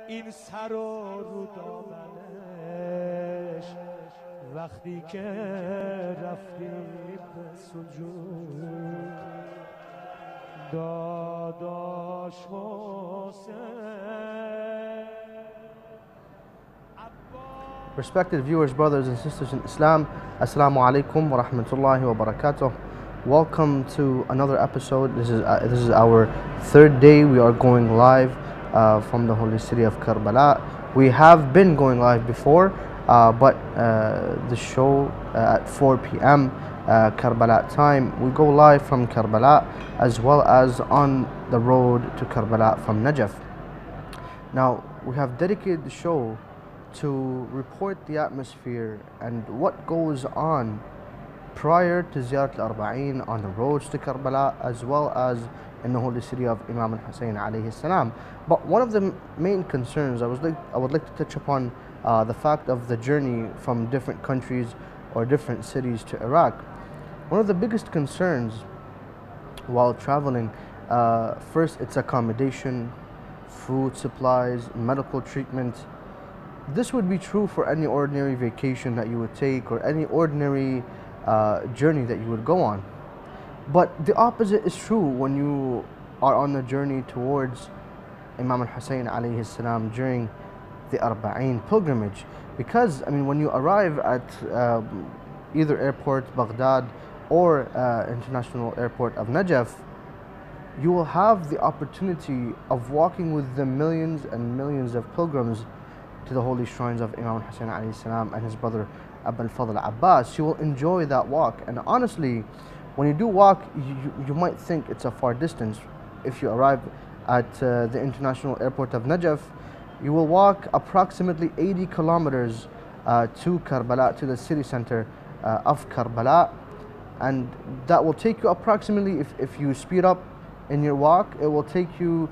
این سر و رو دامنش وقتی که رفتی به سجود داداش حسین. Respected viewers, brothers and sisters in Islam, Assalamu alaikum wa rahmatullahi wa barakatuh. Welcome to another episode. This is our third day. We are going live from the holy city of Karbala. We have been going live before, but the show at 4 p.m. Karbala time, we go live from Karbala as well as on the road to Karbala from Najaf. Now, we have dedicated the show to report the atmosphere and what goes on prior to Ziyarah Arbaeen on the roads to Karbala, as well as in the holy city of Imam and Hussein alayhi salam. But one of the main concerns I would like to touch upon the fact of the journey from different countries or different cities to Iraq. One of the biggest concerns while traveling, first it's accommodation, food supplies, medical treatment. This would be true for any ordinary vacation that you would take or any ordinary journey that you would go on. But the opposite is true when you are on the journey towards Imam al-Hussein alayhi salam during the Arbaeen Pilgrimage. Because, I mean, when you arrive at either airport, Baghdad, or international airport of Najaf, you will have the opportunity of walking with the millions and millions of pilgrims to the holy shrines of Imam Hussein alayhi salam and his brother Abul Fadl Abbas. You will enjoy that walk, and honestly, when you do walk, you might think it's a far distance. If you arrive at the international airport of Najaf, you will walk approximately 80 kilometers to Karbala, to the city center of Karbala, and that will take you approximately, if you speed up in your walk, it will take you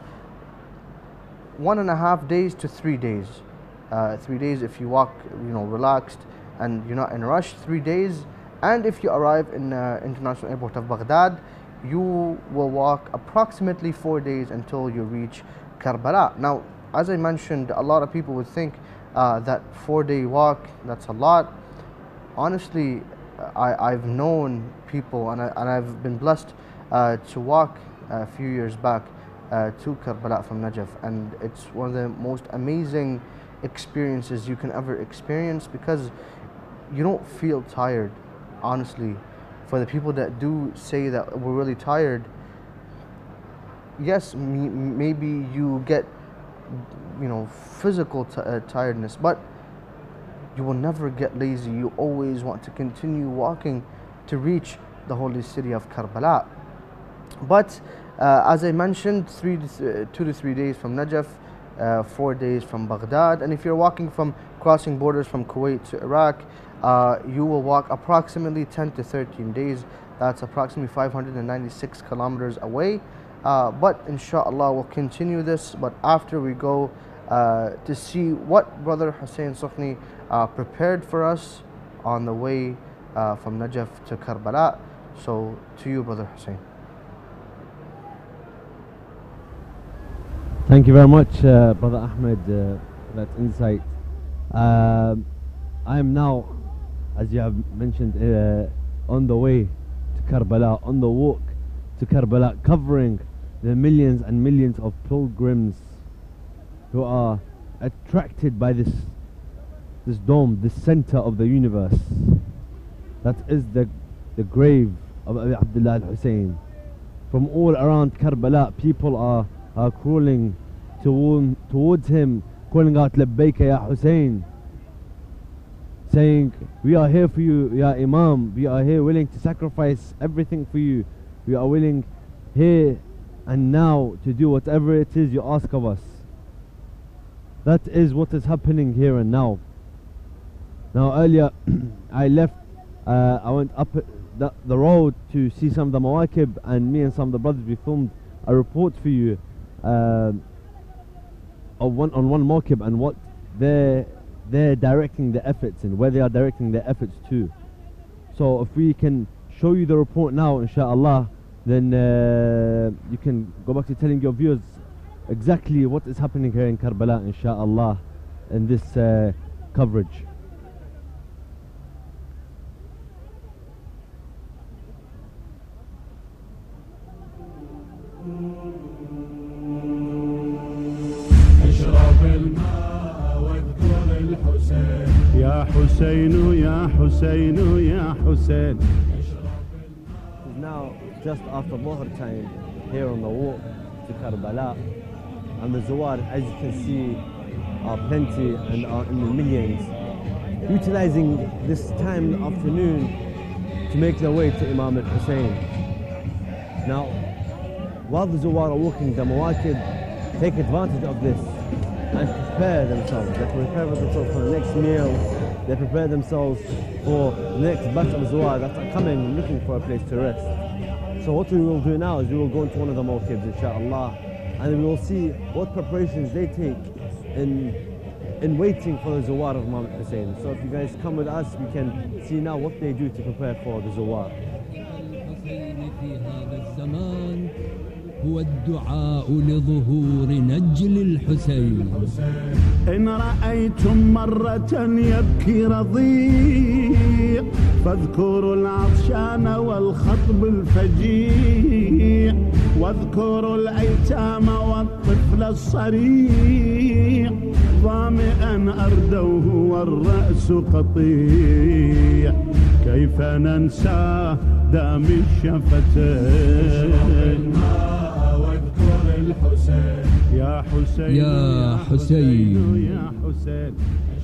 1.5 days to 3 days. 3 days if you walk, relaxed and you're not in a rush. 3 days, and if you arrive in international airport of Baghdad, you will walk approximately 4 days until you reach Karbala. Now, as I mentioned, a lot of people would think that 4-day walk, that's a lot. Honestly, I've known people, and I've been blessed to walk a few years back to Karbala from Najaf, and it's one of the most amazing experiences you can ever experience, because you don't feel tired. Honestly, for the people that do say that we're really tired, yes, maybe you get physical tiredness, but you will never get lazy. You always want to continue walking to reach the holy city of Karbala. But as I mentioned, 2 to 3 days from Najaf, 4 days from Baghdad, and if you're walking from crossing borders from Kuwait to Iraq, you will walk approximately 10 to 13 days. That's approximately 596 kilometers away. But inshallah, we'll continue this, but after we go to see what Brother Hussein Sukhni prepared for us on the way from Najaf to Karbala. So to you, Brother Hussein. Thank you very much, Brother Ahmed, for that insight. I am now, as you have mentioned, on the way to Karbala, on the walk to Karbala, covering the millions and millions of pilgrims who are attracted by this dome, this center of the universe. That is the grave of Abi Abdullah al-Hussein. From all around Karbala, people are crawling towards him, calling out Labbaika ya Hussein, saying, we are here for you, ya Imam, we are here willing to sacrifice everything for you, we are willing here and now to do whatever it is you ask of us. That is what is happening here and now. Now earlier I left, I went up the road to see some of the mawakib, and me and some of the brothers, we filmed a report for you on one mawkib and what they're directing the efforts and where they are directing their efforts to. So if we can show you the report now, inshallah, then you can go back to telling your viewers exactly what is happening here in Karbala, inshallah, in this coverage. يا حسين يا حسين يا حسين. It's now just after Dhuhr time here on the walk to Karbala, and the Zawar, as you can see, are plenty and are in the millions, utilizing this time in the afternoon to make their way to Imam al-Hussein. Now, while the Zawar are walking, the Mawakib take advantage of this and prepare themselves. They prepare themselves for the next meal. They prepare themselves for the next batch of Zawar that are coming looking for a place to rest. So what we will do now is we will go into one of the Mawakibs, inshallah, and we will see what preparations they take in waiting for the Zawar of Imam Hussein. So if you guys come with us, we can see now what they do to prepare for the Zawar. هو الدعاء لظهور نجل الحسين. إن رأيتم مرة يبكي رضيع فاذكروا العطشان والخطب الفجيع واذكروا الأيتام والطفل الصريع ظامئا أردوه والرأس قطيع كيف ننسى دام الشفتين يا حسين يا حسين يا حسين.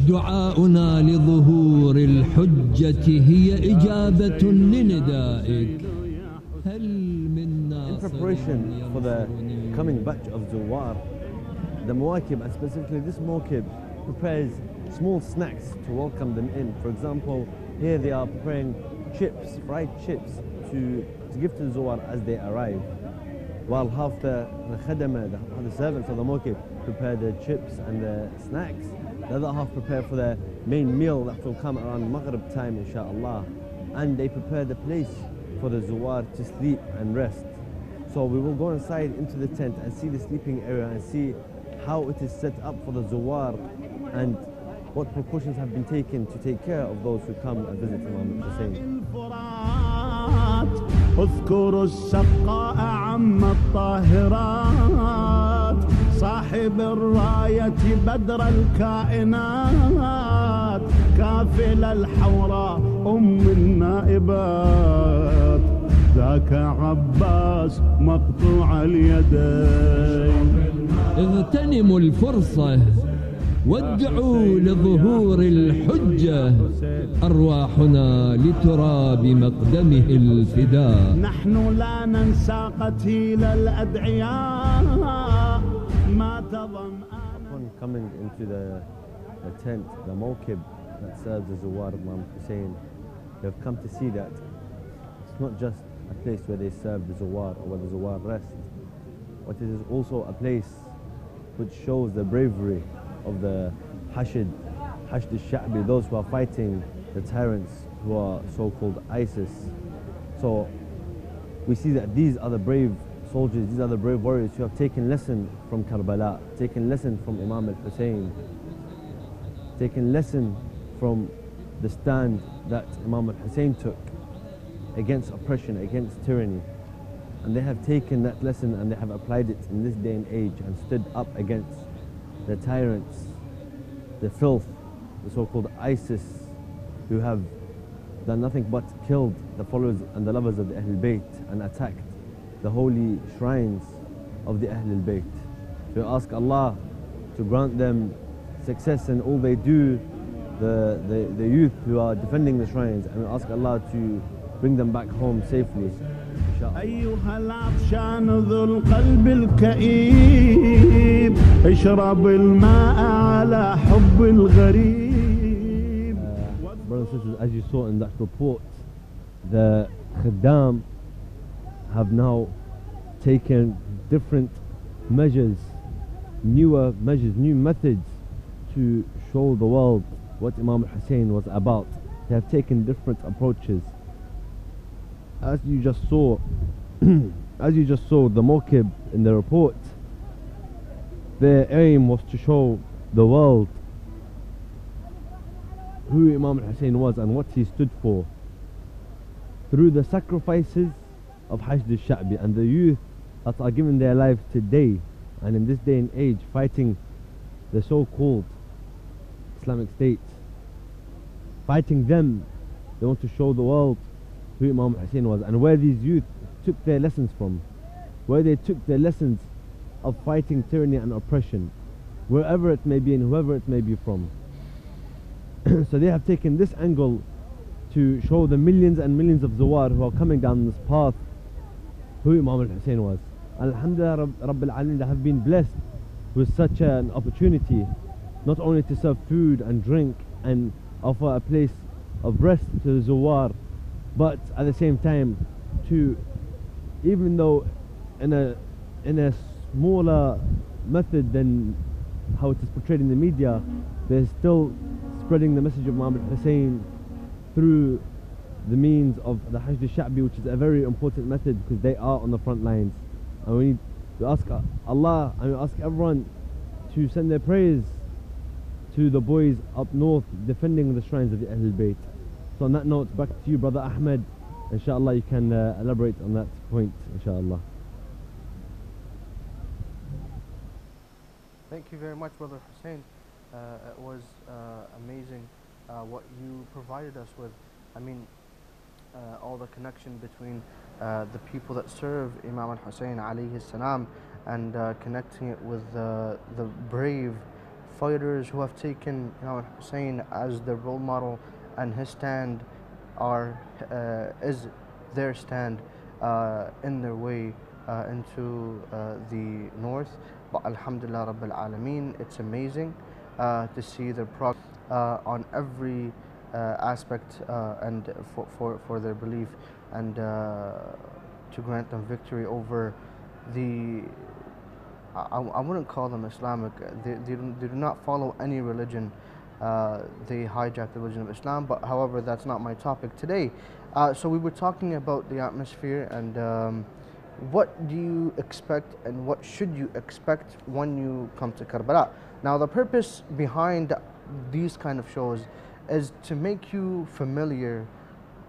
دعاؤنا لظهور الحجة هي إجابة لندائك. هل من In preparation for the coming batch of Zawar, the Mawakib, and specifically this Mawakib, prepares small snacks to welcome them in. For example, here they are preparing chips, fried chips, to give to the Zawar as they arrive. While half the khadama, the servants of the Mawakib, prepare the chips and the snacks, the other half prepare for the main meal that will come around Maghrib time, inshallah. And they prepare the place for the Zawar to sleep and rest. So we will go inside into the tent and see the sleeping area and see how it is set up for the Zawar and what precautions have been taken to take care of those who come and visit Imam Hussein. اذكروا السقاء عم الطاهرات صاحب الراية بدر الكائنات كافل الحوراء أم النائبات ذاك عباس مقطوع اليدين. اغتنموا الفرصة وادعوا لظهور الحجة أرواحنا لتراب مقدمه الفداء. نحن لا ننسى قتيل الأدعياء ما تظن. Upon coming into the tent, the Mawkib that serves the Zawar of Imam Hussein, they have come to see that it's not just a place where they serve the Zawar or where the Zawar rest, but it is also a place which shows the bravery of the Hashd al-Sha'bi, those who are fighting the tyrants who are so-called ISIS. So we see that these are the brave soldiers, these are the brave warriors who have taken lesson from Karbala, taken lesson from Imam al-Hussein, taken lesson from the stand that Imam al-Hussein took against oppression, against tyranny. And they have taken that lesson and they have applied it in this day and age and stood up against the tyrants, the filth, the so-called ISIS, who have done nothing but killed the followers and the lovers of the Ahlul Bayt and attacked the holy shrines of the Ahlul Bayt. So we ask Allah to grant them success in all they do, the youth who are defending the shrines, and we ask Allah to bring them back home safely. أيها العطشان ذو القلب الكئيب اشرب الماء على حب الغريب. Brothers and sisters, as you saw in that report, the Khaddam have now taken different measures, newer measures, new methods to show the world what Imam Hussein was about. They have taken different approaches. As you just saw, the Mawkib in the report, Their aim was to show the world who Imam Hussein was and what he stood for through the sacrifices of Hashd al-Sha'bi and the youth that are giving their lives today and in this day and age fighting the so-called Islamic State. Fighting them, they want to show the world who Imam Hussein was and where these youth took their lessons from, where they took their lessons of fighting tyranny and oppression, wherever it may be and whoever it may be from. So they have taken this angle to show the millions and millions of Zawar who are coming down this path who Imam al-Hussein was. Alhamdulillah Rabbil Alameen, they have been blessed with such an opportunity, not only to serve food and drink and offer a place of rest to the Zawar, but at the same time to, even though in a smaller method than how it is portrayed in the media, they're still spreading the message of Imam al-Hussein through the means of the Hashd al-Sha'bi, which is a very important method because they are on the front lines. And we need to ask Allah and we ask everyone to send their prayers to the boys up north defending the shrines of the Ahlul Bayt. So on that note, back to you, Brother Ahmed. Inshallah, you can elaborate on that point, inshallah. Thank you very much, Brother Hussein. It was amazing what you provided us with. I mean, all the connection between the people that serve Imam al-Hussein alayhi salam and connecting it with the brave fighters who have taken Imam al-Hussein as their role model, and his stand is their stand in their way into the north. But Alhamdulillah Rabbil Alameen, it's amazing to see their progress on every aspect and for their belief, and to grant them victory over the, I wouldn't call them Islamic, they do not follow any religion. They hijack the religion of Islam, but however, that's not my topic today. So we were talking about the atmosphere and what do you expect and what should you expect when you come to Karbala. Now the purpose behind these kind of shows is to make you familiar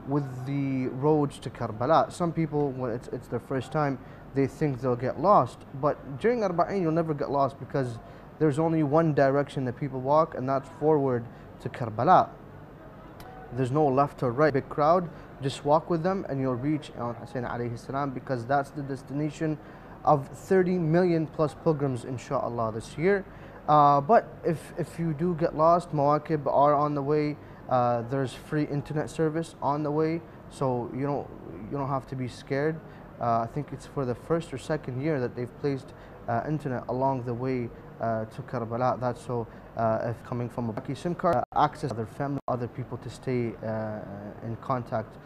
with the roads to Karbala. Some people, when it's their first time, they think they'll get lost, but during Arbaeen you'll never get lost because there's only one direction that people walk, and that's forward to Karbala. There's no left or right. Big crowd, just walk with them and you'll reach Imam Hussein alayhi salam, because that's the destination of 30 million plus pilgrims inshallah this year. But if you do get lost, Mawakib are on the way. There's free internet service on the way, so you don't have to be scared. I think it's for the first or second year that they've placed internet along the way to Karbala. That's so if coming from a Baki SIM card, access other family, other people to stay in contact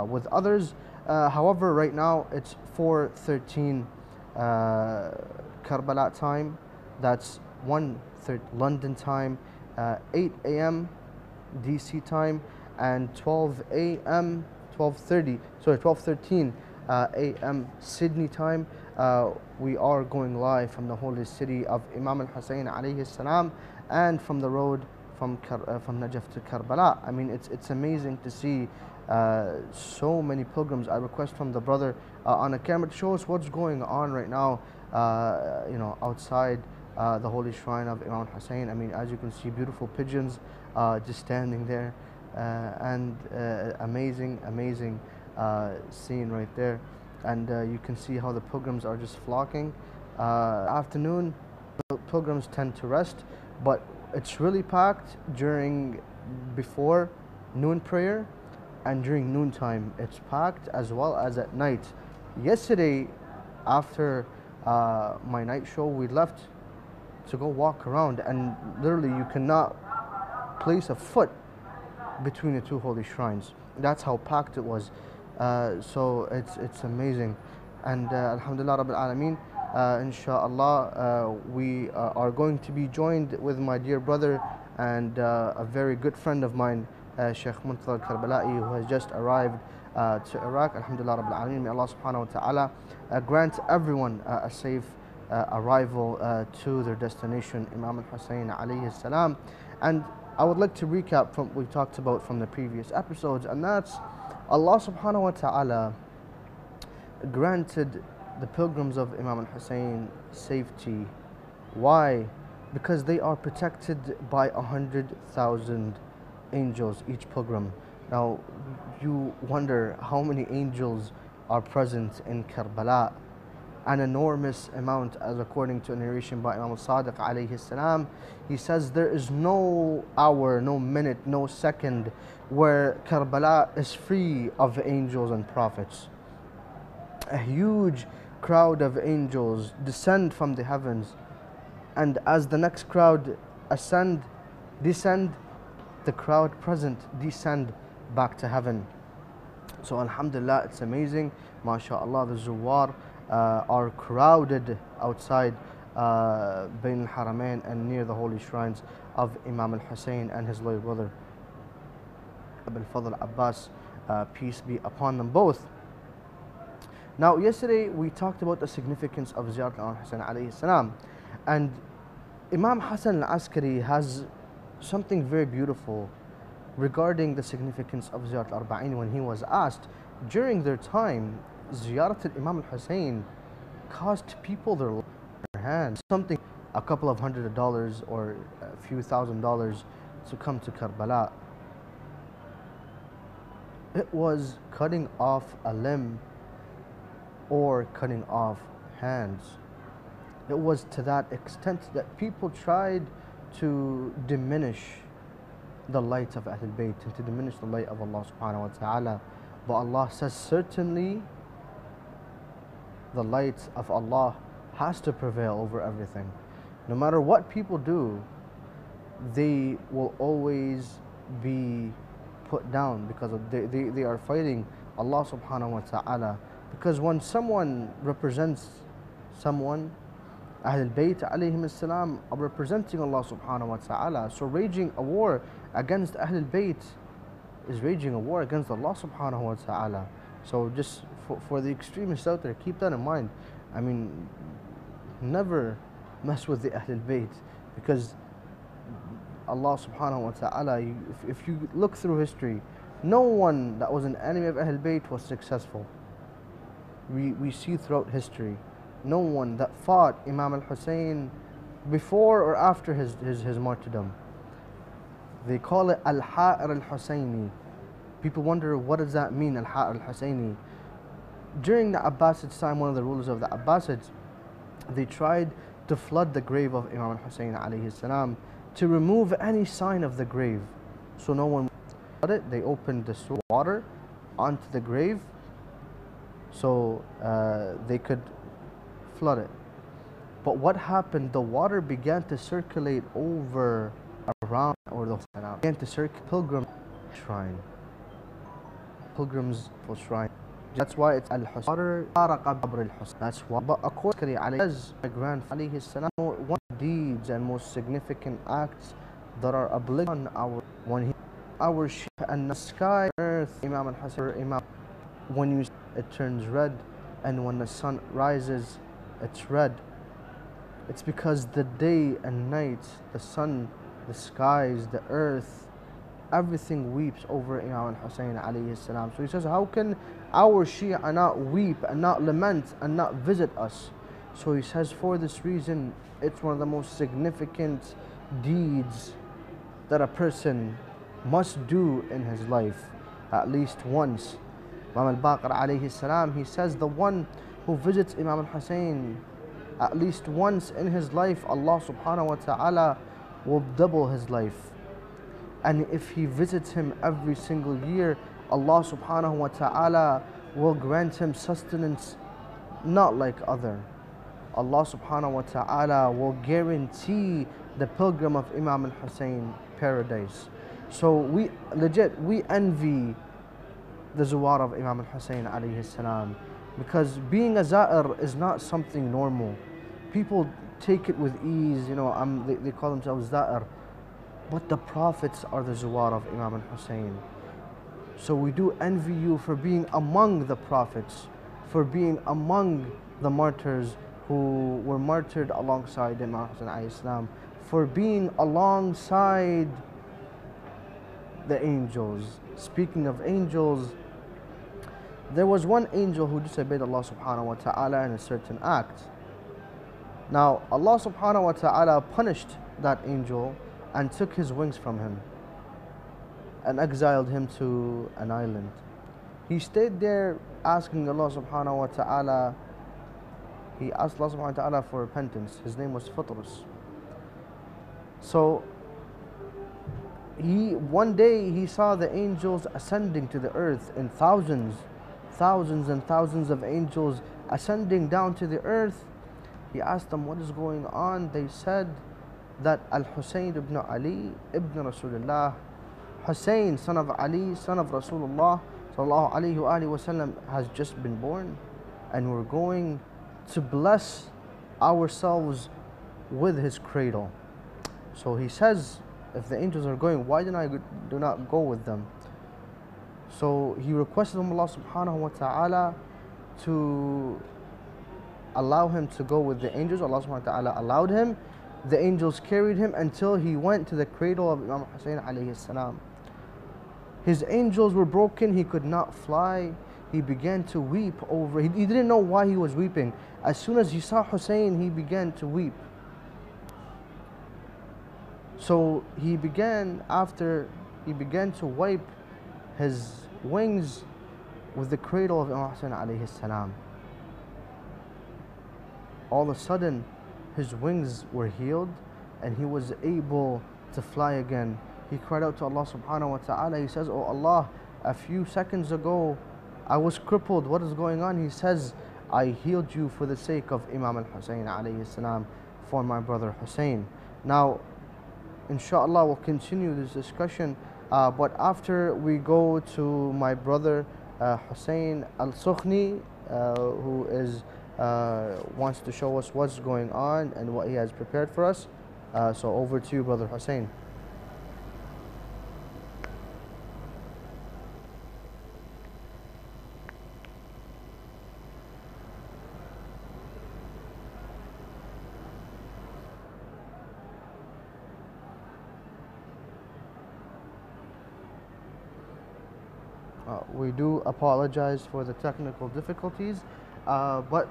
with others. However, right now it's 4:13 Karbala time. That's 1:30 London time, 8 a.m. DC time, and 12:13 a.m. Sydney time. We are going live from the holy city of Imam al-Hussein alayhi salam, and from the road from Najaf to Karbala. I mean, it's amazing to see so many pilgrims. I request from the brother on a camera to show us what's going on right now, outside the holy shrine of Imam Hussein. I mean, as you can see, beautiful pigeons just standing there, and amazing scene right there. And you can see how the pilgrims are just flocking. Afternoon, pilgrims tend to rest, but it's really packed before noon prayer, and during noontime it's packed, as well as at night. Yesterday, after my night show, we left to go walk around, and literally you cannot place a foot between the two holy shrines. That's how packed it was. So it's amazing, and Alhamdulillah Rabbil Alameen, inshallah we are going to be joined with my dear brother and a very good friend of mine, Sheikh Muntada al-Karbala'i, who has just arrived to Iraq. Alhamdulillah Rabbil Alameen. May Allah subhanahu wa ta'ala grant everyone a safe arrival to their destination, Imam al-Hussein alayhi salam. And I would like to recap from what we talked about from the previous episodes, and that's Allah subhanahu wa ta'ala granted the pilgrims of Imam al-Hussein safety. Why? Because they are protected by 100,000 angels, each pilgrim. Now, you wonder how many angels are present in Karbala. An enormous amount, as according to a narration by Imam al-Sadiq alayhi salam. He says there is no hour, no minute, no second where Karbala is free of angels and prophets. A huge crowd of angels descend from the heavens, and as the next crowd descend, the crowd present descend back to heaven. So alhamdulillah, it's amazing. MashaAllah, the Zuwar are crowded outside Bain al-Haramain and near the holy shrines of Imam al-Hussein and his loyal brother Abu al-Fadl Abbas, peace be upon them both. Now, yesterday we talked about the significance of Ziyarah al-Hussein alayhi salam, and Imam Hassan al-Askari has something very beautiful regarding the significance of Ziyarah al-Arbaeen. When he was asked, during their time, Ziyarah al-Imam al-Hussein cost people their hands, something a couple of $100 or a few $1,000s to come to Karbala. It was cutting off a limb or cutting off hands. It was to that extent that people tried to diminish the light of Ahlul Bayt and to diminish the light of Allah subhanahu wa ta'ala. But Allah says, certainly the light of Allah has to prevail over everything. No matter what people do, they will always be put down because they are fighting Allah subhanahu wa ta'ala. Because when someone represents someone, Ahlul Bayt alayhim salam are representing Allah subhanahu wa ta'ala. So raging a war against Ahlul Bayt is raging a war against Allah subhanahu wa ta'ala. So just for the extremists out there, keep that in mind. I mean, never mess with the Ahlul Bayt, because Allah subhanahu wa ta'ala, if you look through history, no one that was an enemy of Ahlul Bayt was successful. We see throughout history, no one that fought Imam al-Hussein before or after his martyrdom. They call it Al-Ha'ir al-Husayni. People wonder, what does that mean, Al-Ha'ir al-Husayni? During the Abbasids' time, one of the rulers of the Abbasids, they tried to flood the grave of Imam al-Hussein alayhi salam to remove any sign of the grave. So no one flood it. They opened the water onto the grave so they could flood it. But what happened? The water began to circulate over around, or the began to circulate pilgrim shrine. Pilgrim's shrine. That's why it's al-Hussein. That's why. But according to my grandfather, one of the deeds and most significant acts that are obligatory on our ship and the sky, earth, Imam al-Hussein, Imam, when you it turns red, and when the sun rises, it's red. It's because the day and night, the sun, the skies, the earth, everything weeps over Imam al-Hussein alayhi salam. So he says, how can our Shia not weep and not lament and not visit us? So he says, for this reason, it's one of the most significant deeds that a person must do in his life, at least once. Imam al-Baqir alayhi salam, he says, the one who visits Imam al-Hussein at least once in his life, Allah subhanahu wa ta'ala will double his life. And if he visits him every single year, Allah subhanahu wa ta'ala will grant him sustenance not like other. Allah subhanahu wa ta'ala will guarantee the pilgrim of Imam al-Hussein paradise. So we envy the Zuwar of Imam al-Hussein alayhi salam, because being a Za'ir is not something normal. People take it with ease, you know, they call themselves Za'ir. But the prophets are the Zuwar of Imam al-Hussein. So we do envy you for being among the prophets, for being among the martyrs who were martyred alongside Imam Hussein alayhi salam for being alongside the angels. Speaking of angels, there was one angel who disobeyed Allah subhanahu wa ta'ala in a certain act. Now Allah subhanahu wa ta'ala punished that angel and took his wings from him and exiled him to an island. He stayed there asking Allah subhanahu wa ta'ala, he asked Allah subhanahu wa ta'ala for repentance. His name was Fatrus. So one day he saw the angels ascending to the earth in thousands and thousands of angels ascending down to the earth. He asked them, what is going on? They said that Al-Hussein ibn Ali ibn Rasulullah, Hussein son of Ali son of Rasulullah sallallahu alayhi wa alihi wasallam, has just been born, and we're going to bless ourselves with his cradle. So he says, if the angels are going, why do not go with them? So he requested from Allah subhanahu wa ta'ala to allow him to go with the angels. Allah subhanahu wa ta'ala allowed him. The angels carried him until he went to the cradle of Imam Hussein alayhi salam. His angels were broken, he could not fly. He began to weep over, he didn't know why he was weeping. As soon as he saw Hussein, he began to weep. So he began to wipe his wings with the cradle of Imam Hussein alayhi salam. All of a sudden, his wings were healed and he was able to fly again. He cried out to Allah subhanahu wa ta'ala. He says, oh Allah, a few seconds ago I was crippled. What is going on? He says, I healed you for the sake of Imam al-Hussein alayhi salam, for my brother Hussein. Now, inshallah, we'll continue this discussion, but after we go to my brother Hussein Sukhni, who wants to show us what's going on and what he has prepared for us. So over to you, brother Hussein. We do apologize for the technical difficulties, but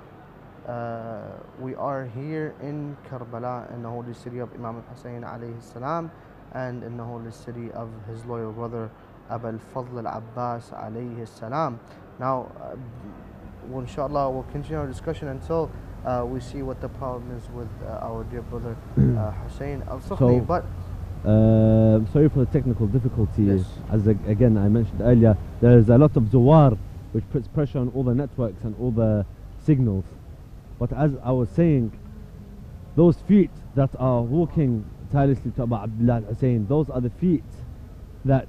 we are here in Karbala, in the holy city of Imam al-Hussein alayhi salam, and in the holy city of his loyal brother Abu al-Fadl al-Abbas alayhi salam. Now, inshallah, we'll continue our discussion until we see what the problem is with our dear brother Hussein al-Sukhni. But sorry for the technical difficulty. Yes. As again I mentioned earlier, there's a lot of Zawar which puts pressure on all the networks and all the signals. But as I was saying, those feet that are walking tirelessly to Abu Abdullah al-Hussein, those are the feet that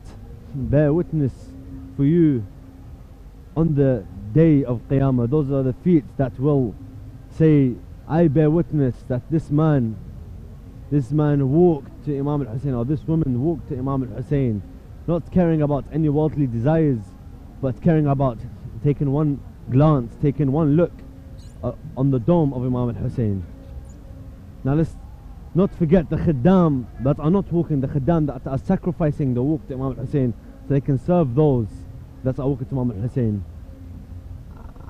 bear witness for you on the day of Qiyamah. Those are the feet that will say, I bear witness that this man walked to Imam al-Hussein, or this woman walked to Imam al-Hussein, not caring about any worldly desires, but caring about taking one glance, taking one look on the dome of Imam al-Hussein. Now let's not forget the Khaddam that are not walking, the Khaddam that are sacrificing the walk to Imam al-Hussein so they can serve those that are walking to Imam al-Hussein.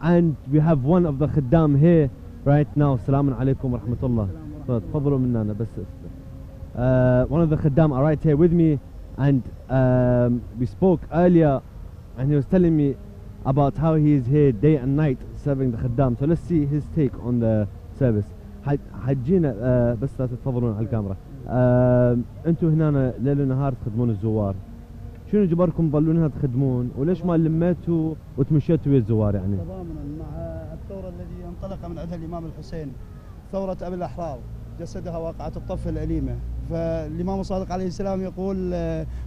And we have one of the Khaddam here right now. Assalamu alaikum wa rahmatullah. تفضلوا مننا بس. One of the Khaddam are right here with me, and we spoke earlier and he was telling me about how he is here day and night serving the Khaddam. So let's see his take on the service. حجينا بس لا تتفضلون على الكاميرا. انتم هنا ليل ونهار تخدمون الزوار. شنو جبركم تظلون هنا تخدمون، وليش ما لميتوا وتمشيتوا ويا الزوار يعني؟ تضامنا مع الثورة الذي انطلق من عندها الإمام الحسين، ثورة أبي الأحرار، جسدها واقعة الطف الأليمة. فالإمام الصادق عليه السلام يقول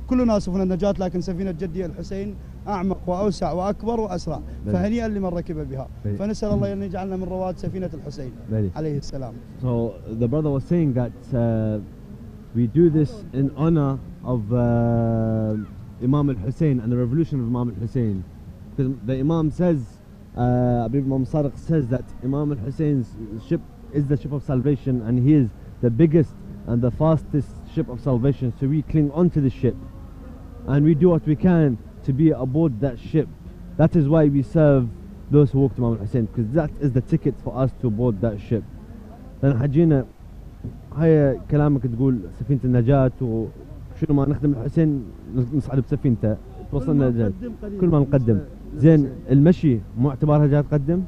كلنا يصفون النجاة، لكن سفينة جدي الحسين أعمق وأوسع وأكبر وأسرع، فهنيئا لمن ركب بها. فنسأل الله أن يجعلنا من رواد سفينة الحسين عليه السلام. So the brother was saying that we do this in honor of Imam al-Hussein and the revolution of Imam al-Hussein. Because the Imam says, I believe Imam Sadiq says that Imam al-Hussein's ship is the ship of salvation, and he is the biggest and the fastest ship of salvation. So we cling onto the ship and we do what we can to be aboard that ship. That is why we serve those who walk to Imam Hussein, because that is the ticket for us to board that ship. لأن حجينا هاي كلامك تقول سفينة النجاة وشنو ما نخدم الحسين نصعد بسفينته توصلنا كل ما نقدم. زين المشي مو اعتبارها جاي تقدم؟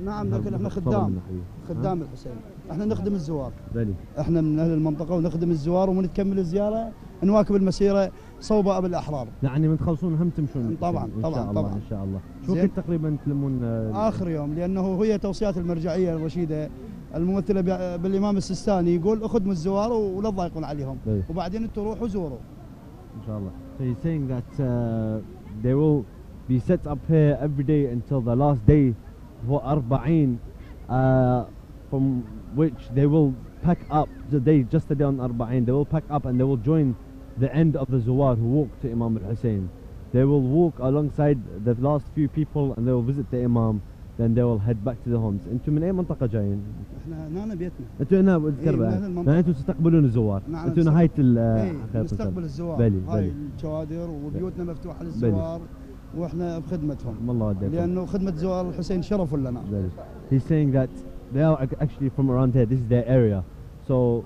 نعم لكن احنا خدام الحسين، احنا نخدم الزوار. بلي احنا من اهل المنطقه ونخدم الزوار ومن تكمل الزياره نواكب المسيره صوب ابي الاحرار. يعني من تخلصون هم تمشون طبعا ان شاء الله. شو وقت تقريبا تلمون؟ اخر يوم، لانه هي توصيات المرجعيه الرشيده الممثله بالامام السيستاني، يقول اخدموا الزوار ولا تضايقون عليهم وبعدين انتم روحوا زوروا ان شاء الله. So he's saying that they will be set up here every day until the last day for Arbaeen, from which they will pack up just the day on Arbaeen, they will pack up and they will join the end of the Zuwar who walk to Imam al-Hussein. They will walk alongside the last few people and they will visit the Imam, then they will head back to their homes. انتم من اي منطقة جايين؟ احنا هنا بيتنا. انتم هنا بكربلاء. يعني انتم تستقبلون الزوار. نعم. انتم نهاية نستقبل الزوار. هاي الشوادر وبيوتنا مفتوحة للزوار واحنا بخدمتهم. الله يوديكم. لانه خدمة زوار الحسين شرف لنا. He's saying that they are actually from around here. This is their area, so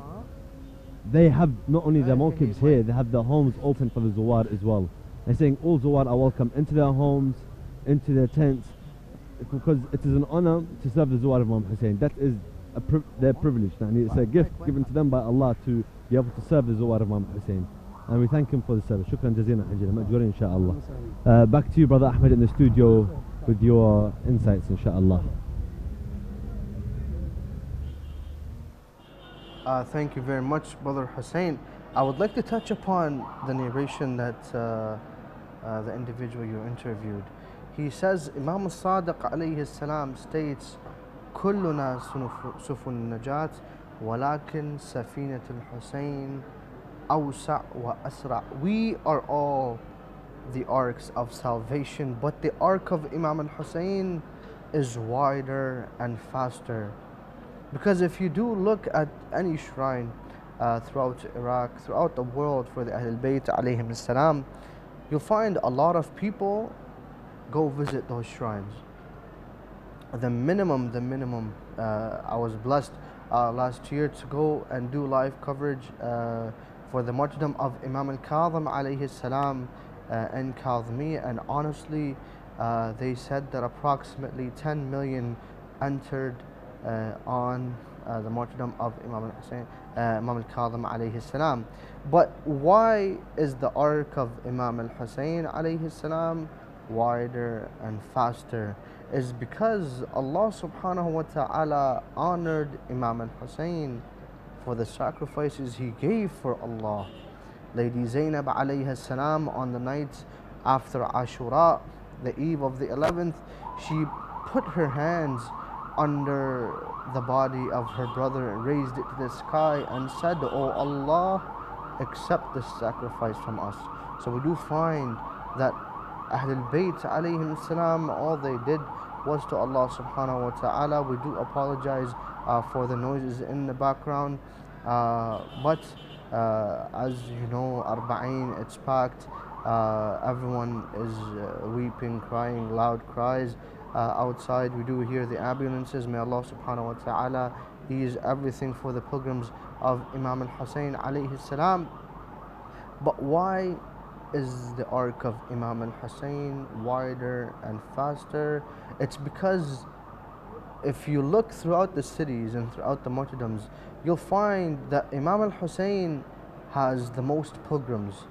they have not only the mawqibs here, they have the homes open for the Zuwar as well. They're saying all Zuwar are welcome into their homes, into their tents, because it is an honor to serve the Zuwar of Imam Hussein. That is their privilege. It's a gift given to them by Allah to be able to serve the Zuwar of Imam Hussein. And we thank him for the service. Shukran jazeelan حجينا مأجورين إن شاء الله. Back to you, Brother Ahmed, in the studio with your insights, inshallah. Thank you very much, Brother Hussein. I would like to touch upon the narration that the individual you interviewed. He says, Imam al-Sadiq alayhi salam states, كلنا سفن النجاة ولكن سفينة الحسين أوسع وأسرع. We are all the arcs of salvation, but the arc of Imam al-Hussein is wider and faster. Because if you do look at any shrine throughout Iraq, throughout the world for the Ahlul Bayt alayhim salam, you'll find a lot of people go visit those shrines. The minimum, I was blessed last year to go and do live coverage for the martyrdom of Imam al-Kadhim alayhi salam in Kadhimiya, and honestly they said that approximately 10 million entered on the martyrdom of Imam al-Hussein, Imam al-Kadhim alayhi salam. But why is the arc of Imam al-Hussein alayhi salam wider and faster? Is because Allah subhanahu wa ta'ala honored Imam al-Hussein for the sacrifices he gave for Allah. Lady Zainab alayhi salam, on the night after Ashura, the eve of the 11th, she put her hands under the body of her brother and raised it to the sky and said, "Oh Allah, accept this sacrifice from us." So we do find that Ahlul Bayt alayhim salam, all they did was to Allah subhanahu wa ta'ala. We do apologize for the noises in the background, but as you know, Arbaeen, it's packed. Everyone is weeping, crying, loud cries. Outside we do hear the ambulances. May Allah subhanahu wa ta'ala ease everything for the pilgrims of Imam al-Hussein alayhi salam. But why is the arc of Imam al-Hussein wider and faster? It's because if you look throughout the cities and throughout the martyrdoms, you'll find that Imam al-Hussein has the most pilgrims.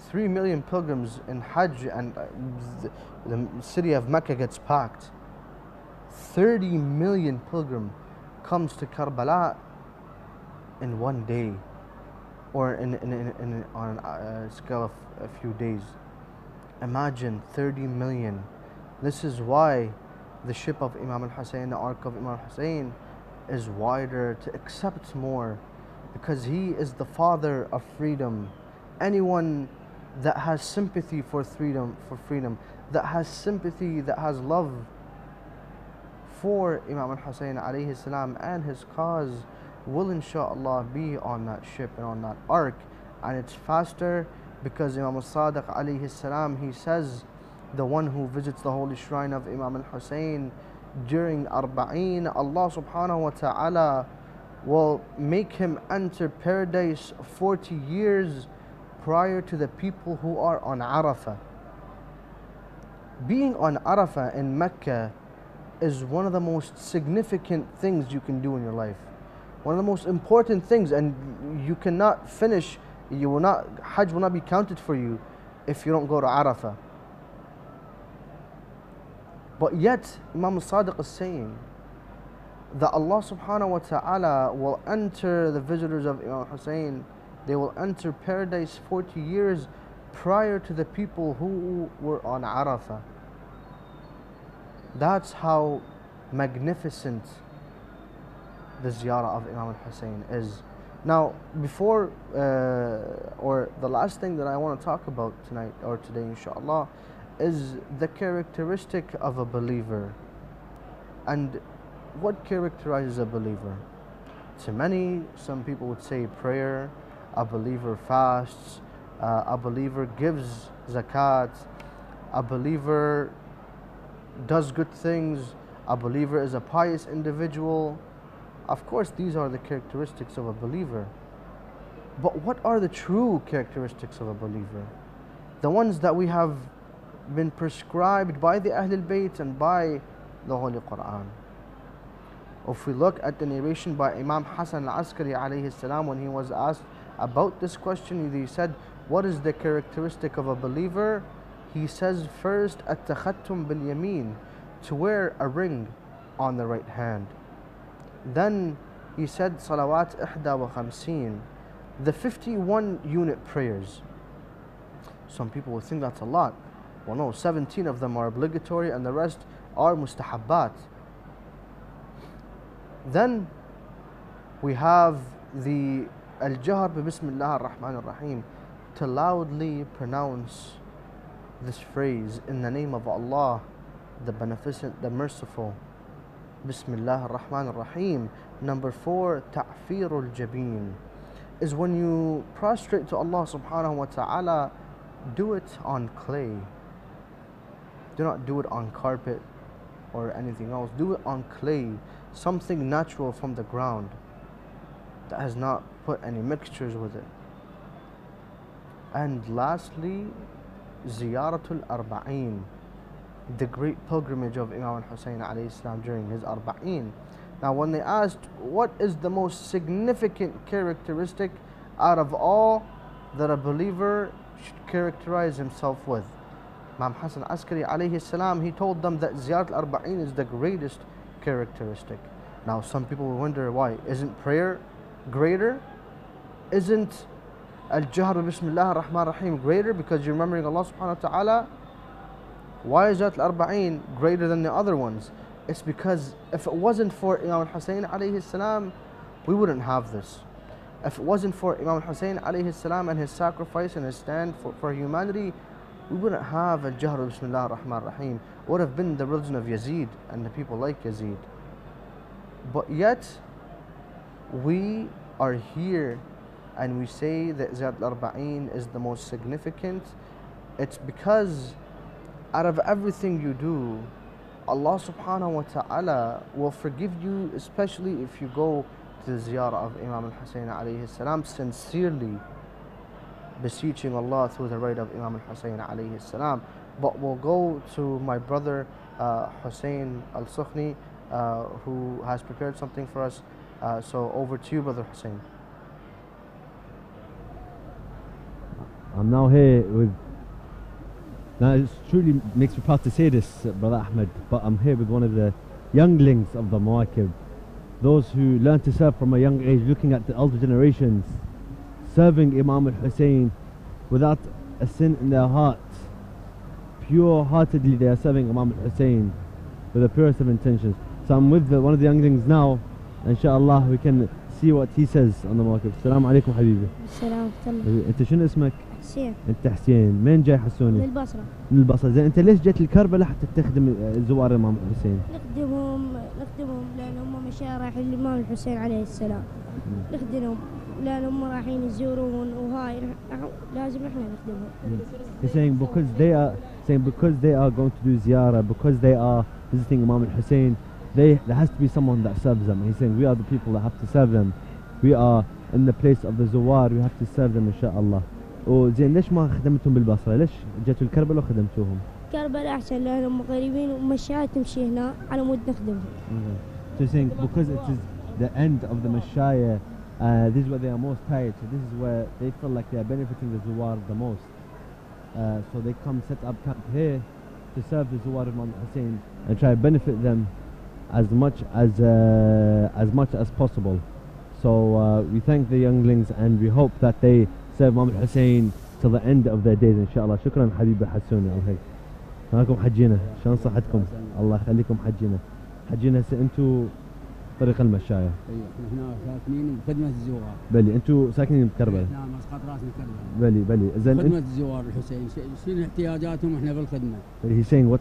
3 million pilgrims in Hajj, and the city of Mecca gets packed. 30 million pilgrim comes to Karbala in one day, or on a scale of a few days. Imagine 30 million. This is why the ship of Imam al-Hussein, the ark of Imam al-Hussein, is wider to accept more, because he is the father of freedom. Anyone that has sympathy for freedom, that has sympathy, that has love for Imam al-Hussein alayhi salam and his cause will inshallah be on that ship and on that ark. And it's faster because Imam al-Sadiq alayhi salam, he says, the one who visits the holy shrine of Imam al-Hussein during Arba'een, Allah subhanahu wa ta'ala will make him enter paradise 40 years prior to the people who are on Arafah. Being on Arafah in Mecca is one of the most significant things you can do in your life. One of the most important things, and you cannot finish, Hajj will not be counted for you if you don't go to Arafah. But yet, Imam al-Sadiq is saying that Allah subhanahu wa ta'ala will enter the visitors of Imam Hussein, they will enter paradise 40 years prior to the people who were on Arafah. That's how magnificent the Ziyarah of Imam al-Hussein is. Now, before, or the last thing that I want to talk about tonight or today inshallah is the characteristic of a believer. And what characterizes a believer? To many, some people would say prayer, a believer fasts, a believer gives zakat, a believer does good things, a believer is a pious individual. Of course, these are the characteristics of a believer. But what are the true characteristics of a believer? The ones that we have been prescribed by the Ahlul Bayt and by the Holy Quran. If we look at the narration by Imam Hassan al-Askari alayhi salam, when he was asked about this question, he said, what is the characteristic of a believer? He says first, at-takhattum bil-yameen, to wear a ring on the right hand. Then he said, salawat ihda wa khamseen, the 51 unit prayers. Some people would think that's a lot. Well, no, 17 of them are obligatory and the rest are mustahabbat. Then we have the al-jahr bi bismillah ar-Rahman ar-Rahim, to loudly pronounce this phrase in the name of Allah, the Beneficent, the Merciful. Bismillah ar-Rahman ar-Rahim. Number 4, ta'firul jabeen, is when you prostrate to Allah subhanahu wa ta'ala, do it on clay. Do not do it on carpet or anything else. Do it on clay, something natural from the ground that has not put any mixtures with it. And lastly, Ziyaratul Arbaeen, the great pilgrimage of Imam Hussein alayhi salam during his Arba'een. Now, when they asked what is the most significant characteristic out of all that a believer should characterize himself with, Imam Hassan Askari alayhi salam, he told them that Ziyaratul Arbaeen is the greatest characteristic. Now, some people will wonder why. Isn't prayer greater? Isn't al-jahr bismillah ar-Rahman ar-Rahim greater because you're remembering Allah subhanahu wa ta'ala? Why is Ziyaratul Arbaeen greater than the other ones? It's because if it wasn't for Imam Hussein alayhi salam, we wouldn't have this. If it wasn't for Imam Hussein alayhi salam and his sacrifice and his stand for humanity, we wouldn't have al-jahr bismillah ar-Rahman ar-Rahim. It would have been the religion of Yazid and the people like Yazid. But yet, we are here and we say that Ziyaratul Arbaeen is the most significant. It's because out of everything you do, Allah subhanahu wa ta'ala will forgive you, especially if you go to the ziyarah of Imam al-Hussein alayhi salam, sincerely beseeching Allah through the right of Imam al-Hussein alayhi salam. But we'll go to my brother Hussein al-Sukhni, who has prepared something for us. So over to you, brother Hussein. I'm now here with, now it truly makes me proud to say this, brother Ahmed, but I'm here with one of the younglings of the Mawakib, those who learn to serve from a young age, looking at the elder generations, serving Imam al-Hussein without a sin in their hearts. Pure-heartedly they are serving Imam al-Hussein with the purest of intentions. So I'm with one of the younglings now, inshallah we can see what he says on the موقف. السلام عليكم حبيبي. السلام ورحمة الله. انت شنو اسمك؟ حسين. انت حسين، من جاي حسوني؟ من البصرة. من البصرة، زين انت ليش جيت لكربلاء حتى تخدم زوار الامام الحسين؟ نخدمهم لان هم مشايخ رايحين الامام الحسين عليه السلام. نخدمهم لان هم رايحين يزورون وهاي لازم احنا نخدمهم. He's saying because they are going to do ziyarah, because they are visiting Imam al-Hussein, there has to be someone that serves them. He's saying we are the people that have to serve them. We are in the place of the Zawar, we have to serve them inshallah. وزين ليش ما خدمتهم بالبصرة؟ ليش جيتوا الكربلاء وخدمتوهم؟ كربلاء أحسن لأنهم قريبين ومشاية تمشي هنا على مود نخدمهم. So he's saying because it is the end of the Mashaya, this is where they are most tired. So this is where they feel like they are benefiting the Zawar the most. So they come set up camp here to serve the Zawar of Imam Hussein and try to benefit them as much as possible. So we thank the younglings and we hope that they serve Imam Hussein till the end of their days inshallah. شكرا حبيبي حسوني. الله يخليك. معكم حجينا، شلون صحتكم؟ الله يخليكم حجينا. حجينا هسه انتم طريق المشاية. ايوه احنا ساكنين بخدمة الزوار. بلي انتم ساكنين بكربلاء. نعم مسقط راسنا كربلاء. بلي زين خدمة الزوار الحسين، شنو احتياجاتهم احنا بالخدمة. He's saying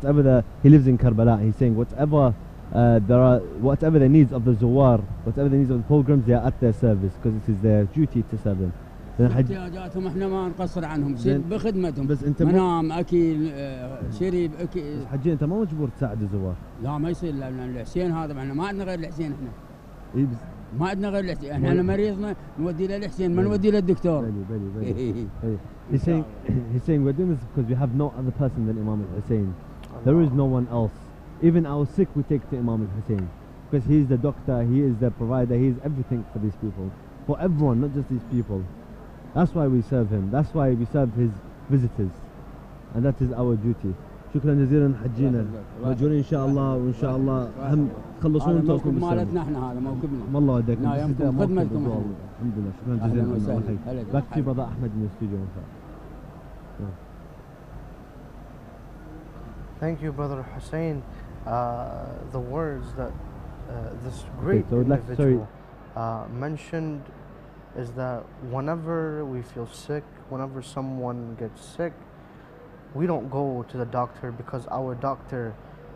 he lives in Karbala. He's saying whatever their needs of the Zawar, whatever the needs of the pilgrims, they are at their service because it is their duty to serve them. احتياجاتهم احنا ما نقصر عنهم بخدمتهم. بس انت منام اكل شرب اكل. حجي انت ما مجبور تساعد الزوار. لا ما يصير لان الحسين هذا احنا ما عندنا غير الحسين احنا. اي ما عندنا غير الحسين، احنا مريضنا نودي له الحسين ما نودي له الدكتور. بلي. He's saying we're doing this because we have no other person than Imam al-Hussein. There is no one else. Even our sick we take to Imam al-Hussein because he is the doctor, he is the provider, he is everything for these people, for everyone, not just these people. That's why we serve him, that's why we serve his visitors, and that is our duty. شكرا جزيلا حجينا، مأجورين إن شاء الله، وإن شاء الله هم تخلصون وتوصلون بالسلامة. مالتنا احنا هذا موكبنا. ما الله وداك. خدمتكم. الحمد لله، شكرا جزيلا. Back to brother Ahmed in the studio. Thank you, Brother Hussein. The words that this great individual mentioned is that whenever we feel sick, whenever someone gets sick, we don't go to the doctor because our doctor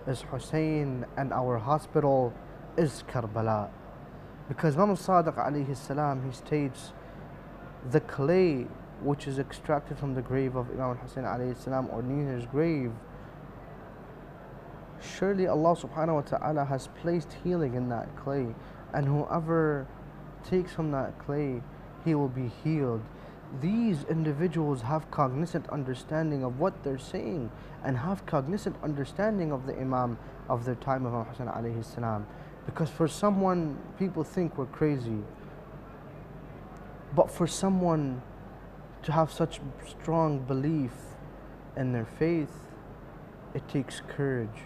is Hussein and our hospital is Karbala. Because Imam Sadiq alayhi salam, he states, the clay which is extracted from the grave of Imam Hussein alayhi salam or near his grave, surely Allah subhanahu wa ta'ala has placed healing in that clay, and whoever takes from that clay, he will be healed. These individuals have cognizant understanding of what they're saying and have cognizant understanding of the Imam of their time of Imam Hussein alayhi salam. Because for someone, people think we're crazy, but for someone to have such strong belief in their faith, it takes courage,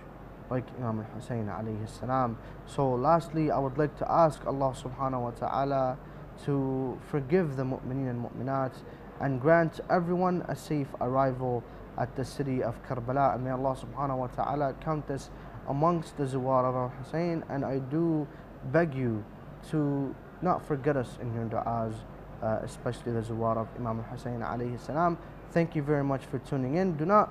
like Imam Hussein alayhi salam. So lastly, I would like to ask Allah subhanahu wa ta'ala to forgive the mu'mineen and mu'minat and grant everyone a safe arrival at the city of Karbala. And may Allah subhanahu wa ta'ala count us amongst the Zawar of Imam Hussein. And I do beg you to not forget us in your du'as, especially the Zawar of Imam Hussein alayhi salam. Thank you very much for tuning in. Do not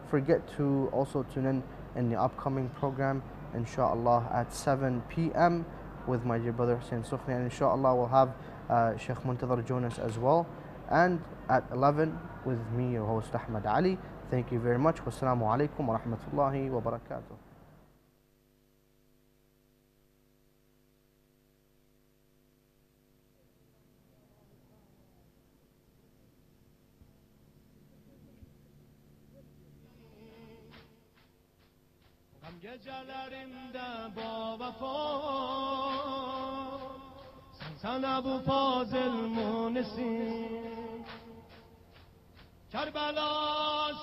forget to also tune in the upcoming program, inshallah, at 7 p.m. with my dear brother Hussein Sukhni, and inshallah we'll have Sheikh Muntadhar join us as well, and at 11 with me, your host Ahmed Ali. Thank you very much. Wassalamu alaikum wa rahmatullahi wa barakatuh. Gecelerimde ba vefa Sen Ebu Fazıl Munisin Kerbela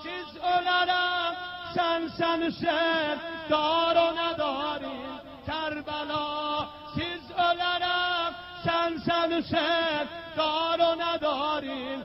siz ölerem sen Hüseyin dar o ne darin Kerbela siz ölerem sen Hüseyin dar o ne darin